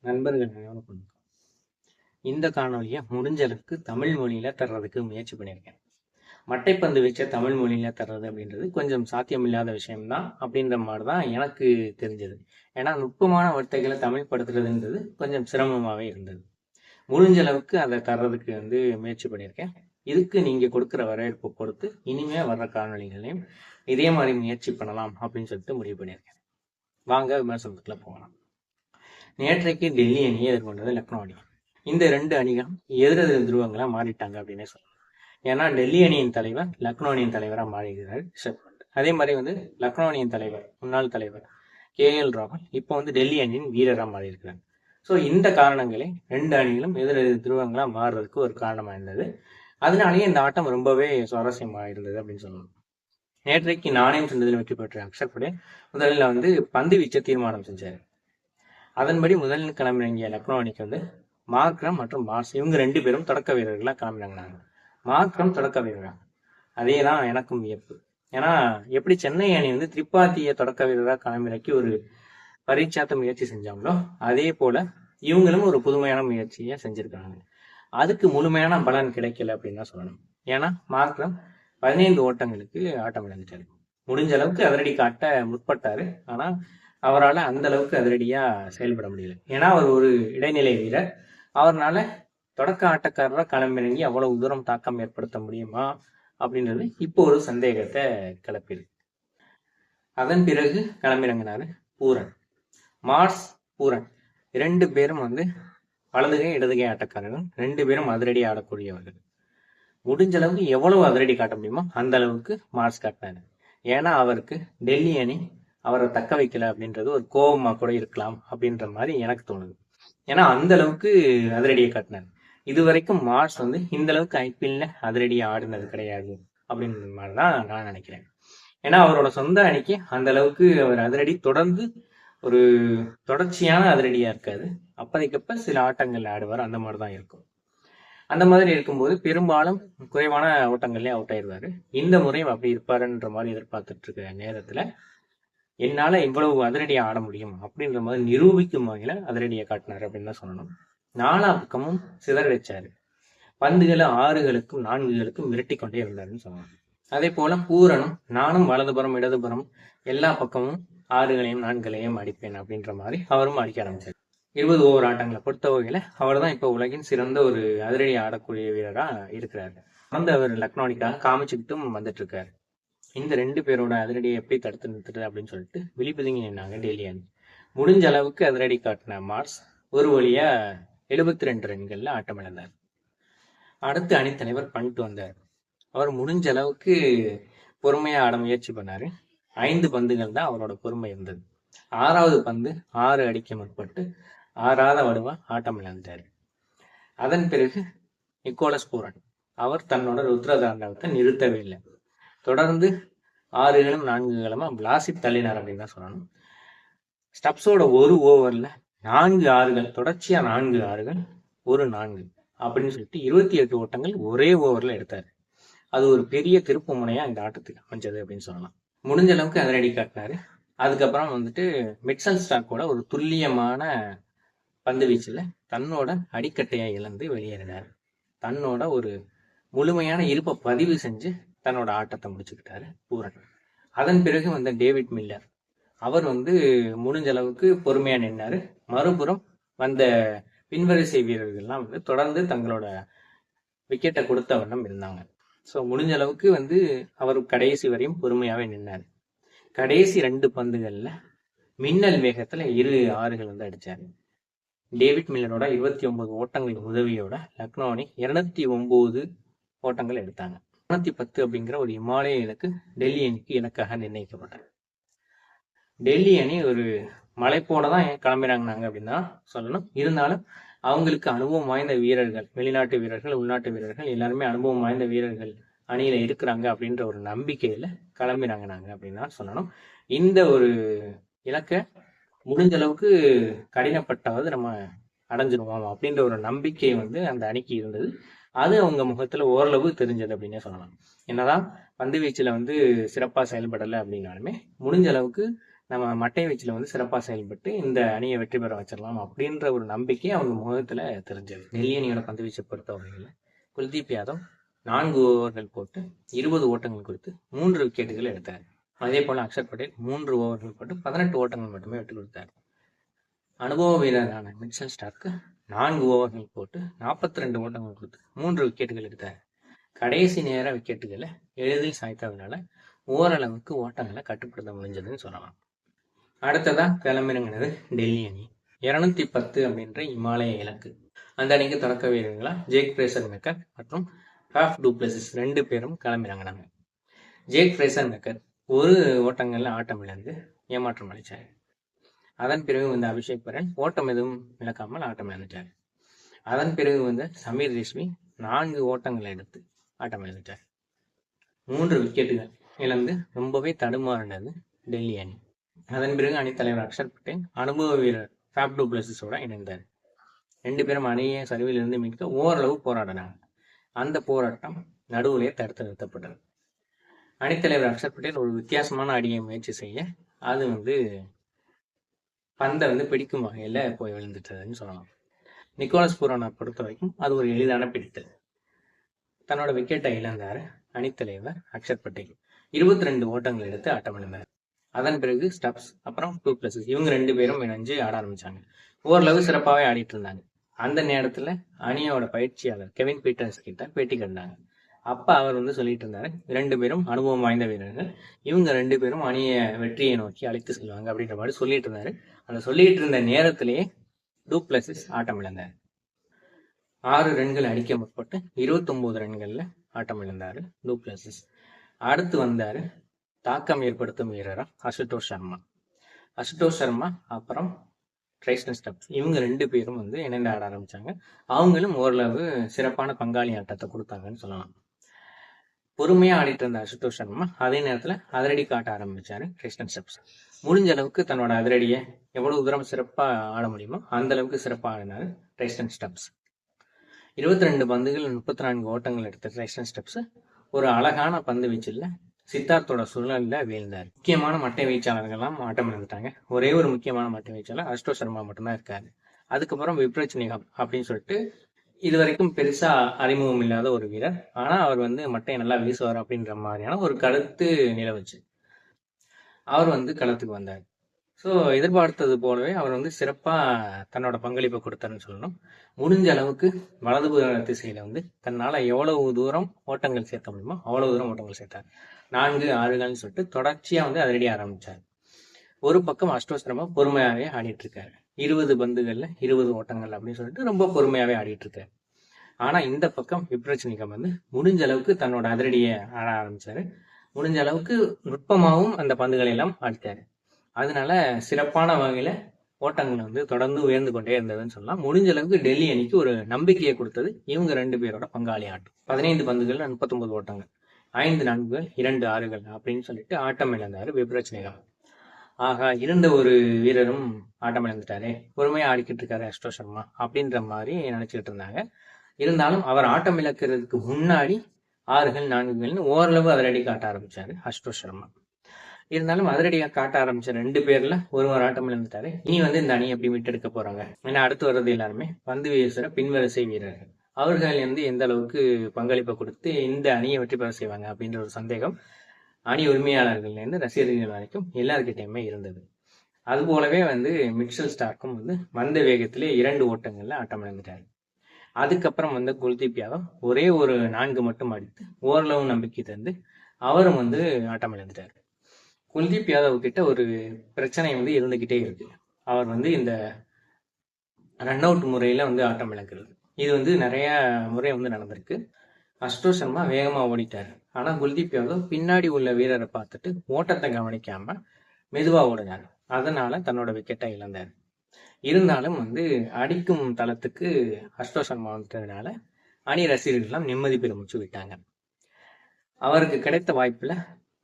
நண்பர்கள் அனைவருக்கும் வணக்கம். இந்த காணொலியை முடிஞ்ச அளவுக்கு தமிழ் மொழியில தர்றதுக்கு முயற்சி பண்ணியிருக்கேன். மட்டைப்பந்து வச்ச தமிழ் மொழியில தர்றது அப்படின்றது கொஞ்சம் சாத்தியமில்லாத விஷயம்தான் அப்படின்ற மாதிரி தான் எனக்கு தெரிஞ்சது. ஏன்னா நுட்பமான வார்த்தைகளை தமிழ் படுத்துறதுன்றது கொஞ்சம் சிரமமாகவே இருந்தது. முடிஞ்ச அளவுக்கு அதை தர்றதுக்கு முயற்சி பண்ணியிருக்கேன். இதுக்கு நீங்க கொடுக்குற வரவேற்பு பொறுத்து இனிமே வர்ற காணொலிகளையும் இதே மாதிரி முயற்சி பண்ணலாம் அப்படின்னு சொல்லிட்டு முடிவு பண்ணியிருக்கேன். வாங்க விமர்சனத்துக்குள்ள போகலாம். நேற்றைக்கு டெல்லி அணியை எதிர்கொண்டது லக்னோ அணி. இந்த 2 அணிகளும் எதிரெதிர் துருவங்களா மாறிட்டாங்க அப்படின்னே சொல்லலாம். ஏன்னா டெல்லி அணியின் தலைவர் லக்னோ அணியின் தலைவராக மாறியிருக்கிறார் ரிஷப் பண்ட். அதே மாதிரி லக்னோ அணியின் தலைவர் முன்னாள் தலைவர் KL ராகுல் இப்போ டெல்லி அணியின் வீரராக மாறி இருக்கிறார். ஸோ இந்த காரணங்களே 2 அணிகளும் எதிரெதிர் துருவங்களா மாறுறதுக்கு ஒரு காரணமா இருந்தது. அதனாலேயே இந்த ஆட்டம் ரொம்பவே சுவாரஸ்யமாக இருந்தது அப்படின்னு சொல்லணும். நேற்றைக்கு நாணயம் சென்றதில் வெற்றி பெற்ற அக்ஷர் படேல் முதலில் பந்து வீச்சை தீர்மானம் செஞ்சார். அதன்படி முதலில் கிளம்பிறங்கிய லக்னோ அணிக்கு மார்க்ரம் மற்றும் மார்ஸ் இவங்க 2 பேரும் தொடக்க வீரர்களாக கிளம்பினாங்க. மார்க்ரம் தொடக்க வீரரா, அதே தான் எனக்கும் வியப்பு. ஏன்னா எப்படி சென்னை அணி திரிபாத்திய தொடக்க வீரராக கிளம்பிறக்கி ஒரு பரீட்சாத்த முயற்சி செஞ்சாங்களோ அதே போல இவங்களும் ஒரு புதுமையான முயற்சியை செஞ்சிருக்காங்க. அதுக்கு முழுமையான பலன் கிடைக்கல அப்படின்னு தான் சொல்லணும். ஏன்னா மார்க்ரம் 15 ஓட்டங்களுக்கு ஆட்டம் இழந்துட்டாரு. முடிஞ்ச அளவுக்கு அதிரடி காட்ட முற்பட்டாரு. ஆனா அவரால் அந்த அளவுக்கு அதிரடியா செயல்பட முடியல. ஏன்னா அவர் ஒரு இடைநிலை வீரர். அவரால் தொடக்க ஆட்டக்காரராக களமிறங்கி அவ்வளவு தூரம் தாக்கம் ஏற்படுத்த முடியுமா அப்படின்றது இப்போ ஒரு சந்தேகத்தை கிளப்பிடுது. அதன் பிறகு களமிறங்கினாரு பூரன், மார்ஸ், பூரன் 2 பேரும் வலதுகை இடதுகை ஆட்டக்காரர்கள். 2 பேரும் அதிரடி ஆடக்கூடியவர்கள். முடிஞ்ச அளவுக்கு எவ்வளவு அதிரடி காட்ட முடியுமோ அந்த அளவுக்கு மார்ஸ் காட்டினாரு. ஏன்னா அவருக்கு டெல்லி அணி அவரை தக்க வைக்கல அப்படின்றது ஒரு கோபமா கூட இருக்கலாம் அப்படின்ற மாதிரி எனக்கு தோணுது. ஏன்னா அந்த அளவுக்கு அதிரடியை காட்டினார். இது வரைக்கும் மார்ஸ் இந்த அளவுக்கு IPL அதிரடியை ஆடினது கிடையாது அப்படின்ற மாதிரிதான் நான் நினைக்கிறேன். ஏன்னா அவரோட சொந்த அணிக்கு அந்த அளவுக்கு அவர் அதிரடி தொடர்ந்து ஒரு தொடர்ச்சியான அதிரடியா இருக்காது. அப்பதைக்கப்ப சில ஆட்டங்கள் ஆடுவார், அந்த மாதிரிதான் இருக்கும். அந்த மாதிரி இருக்கும்போது பெரும்பாலும் குறைவான ஓட்டங்கள்லயே அவுட் ஆயிடுவாரு. இந்த முறையும் அப்படி இருப்பாருன்ற மாதிரி எதிர்பார்த்துட்டு இருக்க நேரத்துல என்னால இவ்வளவு அதிரடியா ஆட முடியும் அப்படின்ற மாதிரி நிரூபிக்கும் வகையில அதிரடியை காட்டினாரு அப்படின்னு தான் சொல்லணும். 4 பக்கமும் சிதற வச்சாரு. பந்துகளை 6களுக்கும் 4களுக்கும் விரட்டி கொண்டே இருந்தாருன்னு சொல்லணும். அதே போல பூரனும் நானும் வலதுபுறம் இடதுபுறம் எல்லா பக்கமும் 6களையும் 4களையும் அடிப்பேன் அப்படின்ற மாதிரி அவரும் அடிக்க ஆரம்பிச்சாரு. 20 ஓவர் ஆட்டங்களை பொறுத்த வகையில அவர் தான் இப்போ உலகின் சிறந்த ஒரு அதிரடி ஆடக்கூடிய வீரரா இருக்கிறாரு. அவர் லக்னோ அணிக்காக காமிச்சுக்கிட்டும் வந்துட்டு இருக்காரு. இந்த 2 பேரோட அதிரடியை எப்படி தடுத்து நிறுத்துறது அப்படின்னு சொல்லிட்டு விழிப்புதுங்கி நின்னாங்க டெல்லி அணி. முடிஞ்ச அளவுக்கு அதிரடி காட்டின மார்ஸ் ஒரு வழியா 72 ரன்கள்ல ஆட்டம் இழந்தார். அடுத்து அணித்தலைவர் பண்ட் வந்தார். அவர் முடிஞ்ச அளவுக்கு பொறுமையா ஆட முயற்சி பண்ணாரு. 5 பந்துகள் தான் அவரோட பொறுமை இருந்தது. 6வது பந்து 6 அடிக்க முற்பட்டு 6வது வடுவா ஆட்டம் இழந்தார். அதன் பிறகு நிக்கோலஸ் பூரன் அவர் தன்னோட ருத்ரதாண்டவத்தை நிறுத்தவே இல்லை. தொடர்ந்து 6களும் 4களுமா விளாசி தள்ளினார் அப்படின்னு தான் சொல்லணும். ஸ்டப்ஸோட ஒரு ஓவர்ல 4 6கள் தொடர்ச்சியா 4 6கள் 1 4 அப்படின்னு சொல்லிட்டு 28 ஓட்டங்கள் ஒரே ஓவர்ல எடுத்தாரு. அது ஒரு பெரிய திருப்பு முனையா இந்த ஆட்டத்துக்கு அமைஞ்சது அப்படின்னு சொல்லலாம். முடிஞ்ச அளவுக்கு அதிரடி காட்டினாரு. அதுக்கப்புறம் மிட்சல் ஸ்டார்க்கோட ஒரு துல்லியமான பந்து வீச்சுல தன்னோட அடிக்கட்டையை இழந்து வெளியேறினார். தன்னோட ஒரு முழுமையான இருப்பை பதிவு செஞ்சு தன்னோட ஆட்டத்தை முடிச்சுக்கிட்டாரு பூரன். அதன் பிறகு டேவிட் மில்லர் அவர் முடிஞ்ச அளவுக்கு பொறுமையா நின்னாரு. மறுபுறம் வந்த பின்வரிசை வீரர்கள்லாம் தொடர்ந்து தங்களோட விக்கெட்டை கொடுத்த வண்ணம் இருந்தாங்க. ஸோ முடிஞ்ச அளவுக்கு அவர் கடைசி வரையும் பொறுமையாவே நின்னாரு. கடைசி 2 பந்துகள்ல மின்னல் வேகத்துல 2 6கள் அடிச்சாரு. டேவிட் மில்லரோட 29 ஓட்டங்களின் உதவியோட லக்னோ அணி 209 ஓட்டங்கள் எடுத்தாங்க. 210 அப்படிங்கிற ஒரு இமாலய இலக்கு டெல்லி அணிக்கு இலக்காக நிர்ணயிக்கப்பட்டது. டெல்லி அணி ஒரு மலை போல தான் கிளம்பினாங்க அப்படின்னு தான் சொல்லணும். இருந்தாலும் அவங்களுக்கு அனுபவம் வாய்ந்த வீரர்கள், வெளிநாட்டு வீரர்கள், உள்நாட்டு வீரர்கள் எல்லாருமே அனுபவம் வாய்ந்த வீரர்கள் அணியில இருக்கிறாங்க அப்படின்ற ஒரு நம்பிக்கையில கிளம்பினாங்க அப்படின்னு தான் சொல்லணும். இந்த ஒரு இலக்கை முடிஞ்ச அளவுக்கு கடினப்பட்டாவது நம்ம அடைஞ்சிருவோம் அப்படின்ற ஒரு நம்பிக்கை அந்த அணிக்கு இருந்தது. அது அவங்க முகத்துல ஓரளவு தெரிஞ்சது அப்படின்னே சொல்லலாம். என்னதான் பந்து வீச்சுல சிறப்பா செயல்படலை அப்படின்னாலுமே முடிஞ்ச அளவுக்கு நம்ம மட்டை வீச்சில் வந்து சிறப்பாக செயல்பட்டு இந்த அணியை வெற்றி பெற வச்சிடலாம் அப்படின்ற ஒரு நம்பிக்கை அவங்க முகத்தில் தெரிஞ்சது. டெல்லி அணியோட பந்து வீச்சை பொறுத்தவரையில் குல்தீப் யாதவ் 4 ஓவர்கள் போட்டு 20 ஓட்டங்கள் கொடுத்து 3 விக்கெட்டுகள் எடுத்தார். அதே போல் அக்ஷர் பட்டேல் 3 ஓவர்கள் போட்டு 18 ஓட்டங்கள் மட்டுமே விட்டு கொடுத்தார். அனுபவ வீரரான மிச்சல் ஸ்டார்க்கு 4 ஓவர்கள் போட்டு 42 ஓட்டங்கள் கொடுத்து 3 விக்கெட்டுகள் எடுத்தார். கடைசி நேர விக்கெட்டுகளை எளிதில் சாய்த்ததுனால ஓரளவுக்கு ஓட்டங்களை கட்டுப்படுத்த முடிஞ்சதுன்னு சொல்லலாம். அடுத்ததா கிளம்பிறங்கினது டெல்லி அணி. 210 அப்படின்ற இமாலய இலக்கு. அந்த அணிக்கு தொடக்க வீரர்களா ஜேக் ஃப்ரேசர் மெக்கர் மற்றும் ஃபாஃப் டு பிளெசிஸ் 2 பேரும் கிளம்பிறங்கினாங்க. ஜேக் ஃப்ரேசர் மெக்கர் 1 ஓட்டங்கள்ல ஆட்டம் இழந்து ஏமாற்றம் அளித்தார். அதன் பிறகு வந்து அபிஷேக் பரன் ஓட்டம் எதுவும் இழக்காமல் ஆட்டம் இழந்துட்டார். அதன் பிறகு வந்து சமீர் ரிஷ்வி 4 ஓட்டங்களை எடுத்து ஆட்டம் இழந்துட்டார். 3 விக்கெட்டுகள் இழந்து ரொம்பவே தடுமாறினது டெல்லி அணி. அதன் பிறகு அணித்தலைவர் அக்ஷர் பட்டேல் அனுபவ வீரர் ஃபாஃப் டு பிளெசிஸோட இணைந்தார். 2 பேரும் அணியை சரிவிலிருந்து மீட்க ஓரளவு போராடினாங்க. அந்த போராட்டம் நடுவிலே தடுத்து நிறுத்தப்பட்டது. அணித்தலைவர் அக்ஷர் பட்டேல் ஒரு வித்தியாசமான அடியை முயற்சி செய்ய அது வந்து பந்தை வந்து பிடிக்கும் வகையில் போய் விழுந்துட்டதுன்னு சொல்லலாம். நிக்கோலஸ் பூரானை பொறுத்த வரைக்கும் அது ஒரு எளிதான பிடித்தல். தன்னோட விக்கெட்டை இழந்தார் அணித்தலைவர் அக்ஷர் பட்டேல். 22 ஓட்டங்கள் எடுத்து ஆட்டமிழந்தார். அதன் பிறகு ஸ்டப்ஸ் அப்புறம் டு பிளஸஸ் இவங்க 2 பேரும் இணைஞ்சு ஆட ஆரம்பிச்சாங்க. ஓரளவு சிறப்பாகவே ஆடிட்டு இருந்தாங்க. அந்த நேரத்தில் அணியோட பயிற்சியாளர் கெவின் பீட்டர்ஸ் கிட்ட பேட்டி கண்டாங்க. அப்போ அவர் வந்து சொல்லிட்டு இருந்தாரு, 2 பேரும் அனுபவம் வாய்ந்த வீரர்கள், இவங்க 2 பேரும் அணியை வெற்றியை நோக்கி அழைத்து செல்வாங்க அப்படின்ற மாதிரி சொல்லிட்டு இருந்தாரு. அந்த சொல்லிட்டு இருந்த நேரத்திலேயே டு பிளஸஸ் ஆட்டம் இழந்தார். 6 ரன்கள் அடிக்க முற்பட்டு 29 ரன்கள்ல ஆட்டம் இழந்தாரு டு பிளஸஸ். அடுத்து வந்தாரு தாக்கம் ஏற்படுத்தும் வீரரா அசுதோஷ் சர்மா. அசுதோஷ் சர்மா அப்புறம் ட்ரைஸ்டன் ஸ்டப்ஸ் இவங்க 2 பேரும் வந்து இணைந்து ஆட ஆரம்பிச்சாங்க. அவங்களும் ஓரளவு சிறப்பான பங்காளி ஆட்டத்தை கொடுத்தாங்கன்னு சொல்லலாம். பொறுமையா ஆடிட்டு இருந்த அசுதோஷ் சர்மா அதே நேரத்தில் அதிரடி காட்ட ஆரம்பிச்சாரு ட்ரைஸ்டன் ஸ்டப்ஸ். முடிஞ்ச அளவுக்கு தன்னோட அதிரடியை எவ்வளவு தூரம் சிறப்பா ஆட முடியுமோ அந்த அளவுக்கு சிறப்பாக ஆடினாரு ட்ரைஸ்டன் ஸ்டப்ஸ். 22 பந்துகள் 34 ஓட்டங்கள் எடுத்த ட்ரைஸ்டன் ஸ்டப்ஸ் ஒரு அழகான பந்து வீச்சில் சித்தார்த்தோட சூழல்ல வீழ்ந்தார். முக்கியமான மட்டை வீச்சாளர்கள்லாம் ஆட்டம் இழந்துட்டாங்க. ஒரே ஒரு முக்கியமான மட்டை வீச்சாளர் அசுதோஷ் சர்மா மட்டும்தான் இருக்காரு. அதுக்கப்புறம் விப்ரஜ் நிகாம் அப்படின்னு சொல்லிட்டு இது வரைக்கும் பெருசா அறிமுகம் இல்லாத ஒரு வீரர், ஆனா அவர் வந்து மட்டையை நல்லா வீசுவார் அப்படின்ற மாதிரியான ஒரு கருத்து நிலவுச்சு. அவர் வந்து களத்துக்கு வந்தார். ஸோ எதிர்பார்த்தது போலவே அவர் வந்து சிறப்பாக தன்னோட பங்களிப்பை கொடுத்தாருன்னு சொல்லணும். முடிஞ்ச அளவுக்கு வலதுபுற திசையில் வந்து தன்னால் எவ்வளவு தூரம் ஓட்டங்கள் சேர்க்க முடியுமோ அவ்வளோ தூரம் ஓட்டங்கள் சேர்த்தார். 4, 6 சொல்லிட்டு தொடர்ச்சியாக வந்து அதிரடி ஆரம்பித்தார். ஒரு பக்கம் அசுதோஷ் சர்மா பொறுமையாகவே ஆடிட்டு இருக்காரு. 20 பந்துகளில் 20 ஓட்டங்கள் அப்படின்னு சொல்லிட்டு ரொம்ப பொறுமையாகவே ஆடிட்டு இருக்காரு. ஆனால் இந்த பக்கம் விப்ரஜ் நிகாம் வந்து முடிஞ்ச அளவுக்கு தன்னோட அதிரடியை ஆட ஆரம்பித்தார். முடிஞ்ச அளவுக்கு நுட்பமாகவும் அந்த பந்துகளை எல்லாம் ஆடித்தார். அதனால சிறப்பான வகையில் ஓட்டங்கள் வந்து தொடர்ந்து உயர்ந்து கொண்டே இருந்ததுன்னு சொல்லலாம். முடிஞ்ச அளவுக்கு டெல்லி அணிக்கு ஒரு நம்பிக்கையை கொடுத்தது இவங்க 2 பேரோட பங்காளி ஆட்டம். 15 பந்துகள் 39 ஓட்டங்கள், 5 4கள் 2 6கள் அப்படின்னு சொல்லிட்டு ஆட்டம் இழந்தாரு விப்ரஜ் நிகாம். ஆகா, இருந்த ஒரு வீரரும் ஆட்டம் இழந்துட்டாரே, பொறுமையா ஆடிக்கிட்டு இருக்காரு அசுதோஷ் சர்மா அப்படின்ற மாதிரி நினைச்சுக்கிட்டு இருந்தாங்க. இருந்தாலும் அவர் ஆட்டம் இழக்கிறதுக்கு முன்னாடி 6கள் 4கள்னு ஓரளவு அதிரடி காட்ட ஆரம்பிச்சாரு அசுதோஷ் சர்மா. இருந்தாலும் அதிரடியாக காட்ட ஆரம்பிச்ச 2 பேர்ல ஒருவர் ஆட்டம் இழந்துட்டாரு. இனி வந்து இந்த அணியை எப்படி மீட்டெடுக்க போறாங்க? ஏன்னா அடுத்து வர்றது எல்லாருமே பந்து வீசுற பின்வரிசை வீரர்கள். அவர்கள் வந்து எந்த அளவுக்கு பங்களிப்பை கொடுத்து இந்த அணியை வெற்றி பெற செய்வாங்க அப்படின்ற ஒரு சந்தேகம் அணி உரிமையாளர்கள்லேருந்து ரசிகர்கள் வரைக்கும் எல்லாருக்கிட்டையுமே இருந்தது. அது போலவே வந்து மிச்சல் ஸ்டார்க்கும் வந்து மந்த வேகத்திலே 2 ஓட்டங்கள்ல ஆட்டம் இழந்துட்டாரு. அதுக்கப்புறம் வந்து குல்தீப் யாதவ் ஒரே ஒரு 4 மட்டும் அடித்து ஓரளவு நம்பிக்கை தந்து அவரும் வந்து ஆட்டம் இழந்துட்டார். குல்தீப் யாதவ் கிட்ட ஒரு பிரச்சனை வந்து இருந்துகிட்டே இருக்கு. அவர் வந்து இந்த ரன் அவுட் முறையில வந்து ஆட்டம் இழக்கிறது. இது வந்து நிறைய முறை வந்து நடந்திருக்கு. அசுதோஷ் சர்மா வேகமா ஓடிட்டார். ஆனா குல்தீப் யாதவ் பின்னாடி உள்ள வீரரை பார்த்துட்டு ஓட்டத்தை கவனிக்காம மெதுவா ஓடினார். அதனால தன்னோட விக்கெட்டை இழந்தார். இருந்தாலும் வந்து அடிக்கும் தளத்துக்கு அசுதோஷ் சர்மா வந்ததுனால அணி ரசிகர்கள்லாம் நிம்மதி பெருமூச்சு விட்டாங்க. அவருக்கு கிடைத்த வாய்ப்புல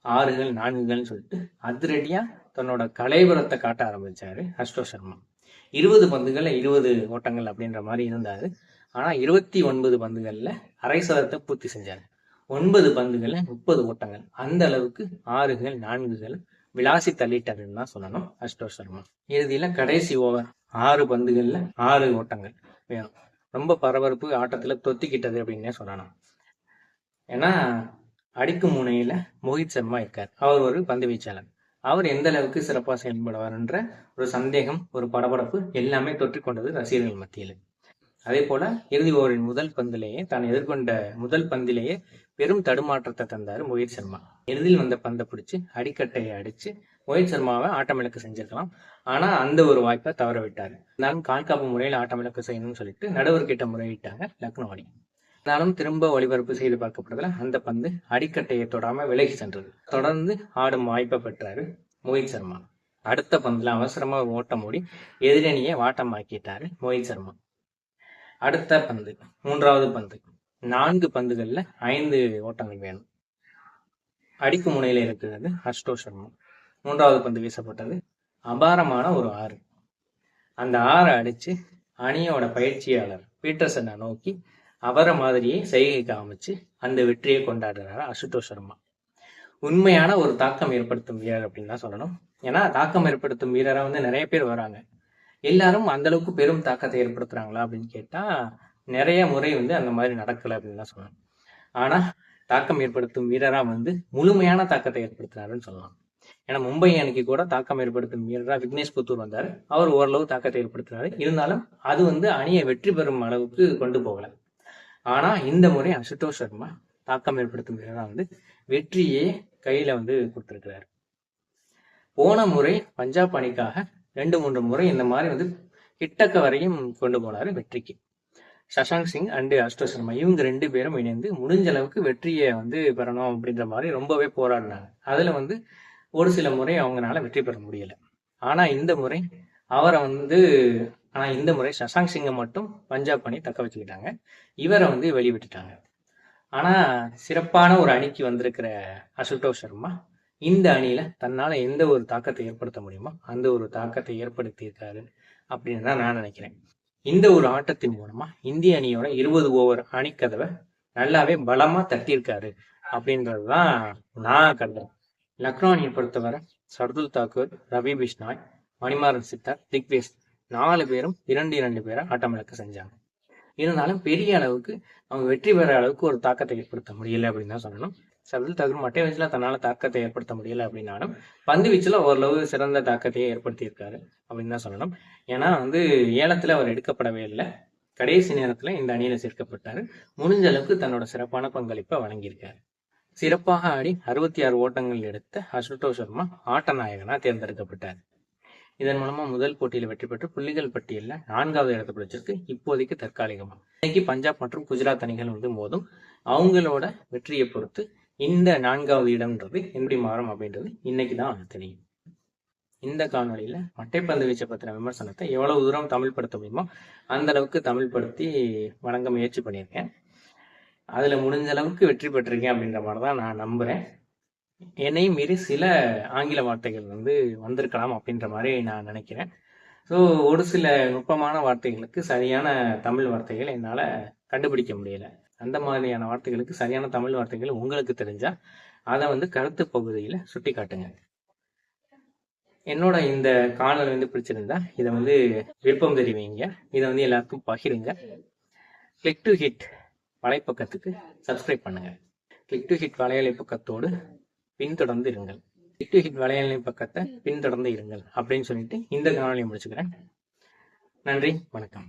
6கள் 4கள்னு சொல்லிட்டு அதிரடியா தன்னோட கலைபுரத்தை காட்ட ஆரம்பிச்சாரு அசுதோஷ் சர்மா. 20 பந்துகள்ல 20 ஓட்டங்கள் அப்படின்ற மாதிரி இருந்தாரு. ஆனா 29 பந்துகள்ல அரை சதத்தை பூர்த்தி செஞ்சாரு. 9 பந்துகள்ல 30 ஓட்டங்கள். அந்த அளவுக்கு 6கள் 4கள் விளாசி தள்ளிட்டாருன்னு தான் சொல்லணும் அசுதோஷ் சர்மா. இறுதியில கடைசி ஓவர் 6 பந்துகள்ல 6 ஓட்டங்கள் வேணும். ரொம்ப பரபரப்பு, ஆட்டத்துல தொத்திக்கிட்டது அப்படின்னே சொல்லணும். ஏன்னா அடிக்கும் முனையில மோஹித் சர்மா இருக்கார். அவர் ஒரு பந்து வீச்சாளர். அவர் எந்த அளவுக்கு சிறப்பாக செயல்படுவார்ன்ற ஒரு சந்தேகம், ஒரு படபடப்பு எல்லாமே தொற்றிக்கொண்டது ரசிகர்கள் மத்தியில். அதே போல இறுதி ஓவரின் முதல் பந்திலேயே தான் எதிர்கொண்ட முதல் பந்திலேயே பெரும் தடுமாற்றத்தை தந்தார் மோஹித் சர்மா. இறுதியில் வந்த பந்தை பிடிச்சு அடிக்கட்டையை அடிச்சு மோஹித் சர்மாவை ஆட்டமிழக்க செஞ்சிருக்கலாம். ஆனா அந்த ஒரு வாய்ப்பை தவற விட்டாரு. இருந்தாலும் கால்காப்பு முறையில் ஆட்டமிழக்க செய்யணும்னு சொல்லிட்டு நடுவர்கிட்ட முறையிட்டாங்க லக்னோ அணி. இருந்தாலும் திரும்ப ஒளிபரப்பு செய்து பார்க்கப்பட்டதுல அந்த பந்து அடிக்கட்டையை தொடாம விலகி சென்றது. தொடர்ந்து ஆடும் வாய்ப்பை பெற்றாரு மோஹித் சர்மா. அடுத்த பந்துல அவசரமா ஓட்டம் ஓடி எதிரணியை வாட்டமாக்கிட்டாரு மோஹித் சர்மா. அடுத்த பந்து 3வது பந்து. 4 பந்துகள்ல 5 ஓட்டங்கள் வேணும். அடிக்கும் முனையில இருக்கிறது அசுதோஷ் சர்மா. 3வது பந்து வீசப்பட்டது. அபாரமான ஒரு 6. அந்த 6 அடிச்சு அணியோட பயிற்சியாளர் பீட்டர்சனை நோக்கி அவரை மாதிரியே செய்கை காமிச்சு அந்த வெற்றியை கொண்டாடுறாரு அசுதோஷ் சர்மா. உண்மையான ஒரு தாக்கம் ஏற்படுத்தும் வீரர் அப்படின்னு தான் சொல்லணும். ஏன்னா தாக்கம் ஏற்படுத்தும் வீரரா நிறைய பேர் வராங்க. எல்லாரும் அந்த அளவுக்கு பெரும் தாக்கத்தை ஏற்படுத்துறாங்களா அப்படின்னு கேட்டா நிறைய முறை அந்த மாதிரி நடக்கல அப்படின்னு தான் சொல்லணும். ஆனா தாக்கம் ஏற்படுத்தும் வீரரா முழுமையான தாக்கத்தை ஏற்படுத்துறாருன்னு சொல்லலாம். ஏன்னா மும்பை அணிக்கு கூட தாக்கம் ஏற்படுத்தும் வீரரா விக்னேஷ் புத்தூர் வந்தாரு. அவர் ஓரளவு தாக்கத்தை ஏற்படுத்தினாரு. இருந்தாலும் அது அணியை வெற்றி பெறும் அளவுக்கு கொண்டு போகல. ஆனா இந்த முறை அசுதோஷ் சர்மா தாக்கம் ஏற்படுத்தும் வீரரா வெற்றியே கையில கொடுத்திருக்கிறாரு. போன முறை பஞ்சாப் அணிக்காக 2-3 முறை இந்த மாதிரி கிட்டக்க வரையும் கொண்டு போனாரு வெற்றிக்கு. சஷாங்க் சிங் அண்டு அசுதோஷ் சர்மா இவங்க 2 பேரும் இணைந்து முடிஞ்ச அளவுக்கு வெற்றியை பெறணும் அப்படின்ற மாதிரி ரொம்பவே போராடினாங்க. அதுல ஒரு சில முறை அவங்களால வெற்றி பெற முடியல. ஆனா இந்த முறை சஷாங்க் சிங்கை மட்டும் பஞ்சாப் அணி தக்க வச்சுக்கிட்டாங்க. இவரை வெளிவிட்டுட்டாங்க. ஆனா சிறப்பான ஒரு அணிக்கு வந்திருக்கிற அசுதோஷ் சர்மா இந்த அணியில தன்னால எந்த ஒரு தாக்கத்தை ஏற்படுத்த முடியுமோ அந்த ஒரு தாக்கத்தை ஏற்படுத்தி இருக்காரு அப்படின்னு தான் நான் நினைக்கிறேன். இந்த ஒரு ஆட்டத்தின் மூலமா இந்திய அணியோட 20 ஓவர் அணிக்கதவை நல்லாவே பலமா தட்டியிருக்காரு அப்படின்றதுதான் நான் கருதுறேன். லக்னோ அணியை பொறுத்தவரை சர்துல் தாக்கூர், ரவி பிஷ்னாய், மணிமாறன் சித்தார், திக்வேஸ் 4 பேரும் 2 பேரை ஆட்டமிழக்க செஞ்சாங்க. இருந்தாலும் பெரிய அளவுக்கு அவங்க வெற்றி பெற அளவுக்கு ஒரு தாக்கத்தை ஏற்படுத்த முடியல அப்படின்னு தான் சொல்லணும். சர்துல் தாக்கூர் மட்டை வீச்சுல தன்னால தாக்கத்தை ஏற்படுத்த முடியல அப்படின்னாலும் பந்து வீச்சுல ஓரளவு சிறந்த தாக்கத்தையே ஏற்படுத்தி இருக்காரு அப்படின்னு தான் சொல்லணும். ஏன்னா ஏலத்துல அவர் எடுக்கப்படவே இல்லை. கடைசி நேரத்துல இந்த அணியில சேர்க்கப்பட்டாரு. முடிஞ்ச அளவுக்கு தன்னோட சிறப்பான பங்களிப்பை வழங்கியிருக்காரு. சிறப்பாக ஆடி 66 ஓட்டங்கள் எடுத்த அசுதோஷ் சர்மா ஆட்ட நாயகனா தேர்ந்தெடுக்கப்பட்டார். இதன் மூலமா முதல் போட்டியில் வெற்றி பெற்று புள்ளிகள் பட்டியலில் 4வது இடத்தை பிடிச்சிருக்கு இப்போதைக்கு தற்காலிகமா. இன்னைக்கு பஞ்சாப் மற்றும் குஜராத் அணிகள் மோதும். அவங்களோட வெற்றியை பொறுத்து இந்த 4வது இடம்ன்றது எப்படி மாறும் அப்படின்றது இன்னைக்கு தான் தெரியும். இந்த காணொலியில மட்டைப்பந்து வீச்சை பத்தின விமர்சனத்தை எவ்வளவு தூரம் தமிழ் படுத்த முடியுமோ அந்த அளவுக்கு தமிழ் படுத்தி வழங்க முயற்சி பண்ணியிருக்கேன். அதுல முடிஞ்ச அளவுக்கு வெற்றி பெற்றிருக்கேன் அப்படின்ற மாதிரி தான் நான் நம்புறேன். என்னையும் மீறி சில ஆங்கில வார்த்தைகள் வந்திருக்கலாம் அப்படின்ற மாதிரி நான் நினைக்கிறேன். ஸோ ஒரு சில நுட்பமான வார்த்தைகளுக்கு சரியான தமிழ் வார்த்தைகள் என்னால் கண்டுபிடிக்க முடியல. அந்த மாதிரியான வார்த்தைகளுக்கு சரியான தமிழ் வார்த்தைகள் உங்களுக்கு தெரிஞ்சா அதை கருத்து பகுதியில் சுட்டி காட்டுங்க. என்னோட இந்த காணொலி பிடிச்சிருந்தா இதை விருப்பம் தெரிவிங்க. இதை எல்லாருக்கும் பகிருங்க. கிளிக் டு ஹிட் வலைப்பக்கத்துக்கு சப்ஸ்கிரைப் பண்ணுங்க. கிளிக் டு ஹிட் வலையலை பக்கத்தோடு பின்தொடர்ந்து இருங்கள். கிளிக் டு ஹிட் வலையலை பக்கத்தை பின்தொடர்ந்து இருங்கள் அப்படின்னு சொல்லிட்டு இந்த காணொலியை முடிச்சுக்கிறேன். நன்றி, வணக்கம்.